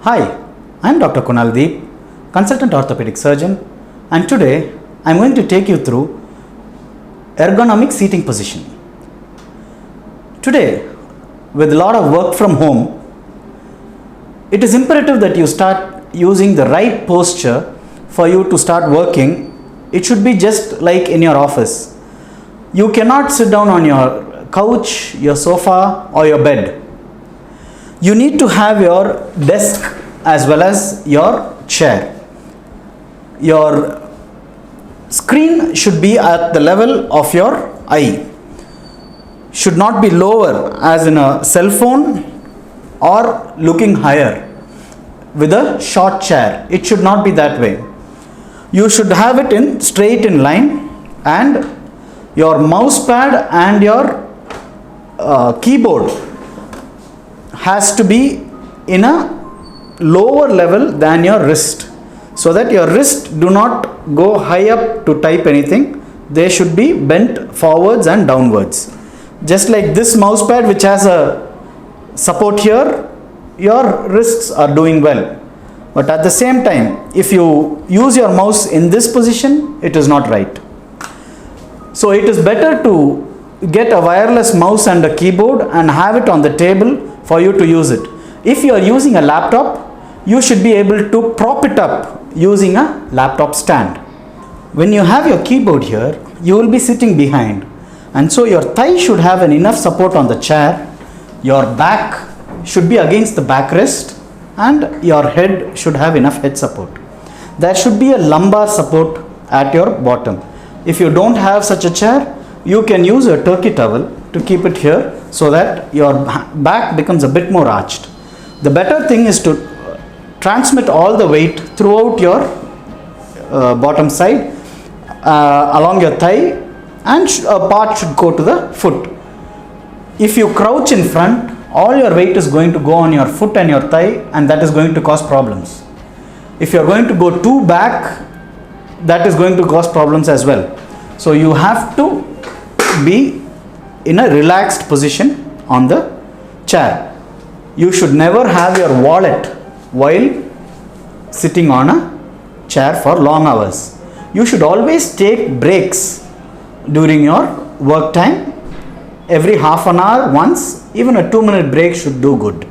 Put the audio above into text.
Hi, I am Dr. Kunal Dheep, consultant orthopedic surgeon, and today I am going to take you through ergonomic seating position. Today, with a lot of work from home, it is imperative that you start using the right posture for you to start working. It should be just like in your office. You cannot sit down on your couch, your sofa, or your bed. You need to have your desk as well as your chair. Your screen should be at the level of your eye. Should not be lower as in a cell phone or looking higher with a short chair. It should not be that way. You should have it in straight in line, and your mouse pad and your keyboard has to be in a lower level than your wrist, so that your wrist do not go high up to type anything. They should be bent forwards and downwards. Just like this mouse pad, which has a support here, your wrists are doing well. But at the same time, if you use your mouse in this position, it is not right. So it is better to get a wireless mouse and a keyboard and have it on the table for you to use it. If you are using a laptop, you should be able to prop it up using a laptop stand. When you have your keyboard here, you will be sitting behind, and so your thigh should have enough support on the chair. Your back should be against the backrest, and your head should have enough head support. There should be a lumbar support at your bottom. If you don't have such a chair, you can use a turkey towel to keep it here, so that your back becomes a bit more arched. The better thing is to transmit all the weight throughout your bottom side, along your thigh, and a part should go to the foot. If you crouch in front, all your weight is going to go on your foot and your thigh, and that is going to cause problems. If you are going to go too back, that is going to cause problems as well. So you have to be in a relaxed position on the chair. You should never have your wallet while sitting on a chair for long hours. You should always take breaks during your work time. Every half an hour once, even a 2-minute break should do good.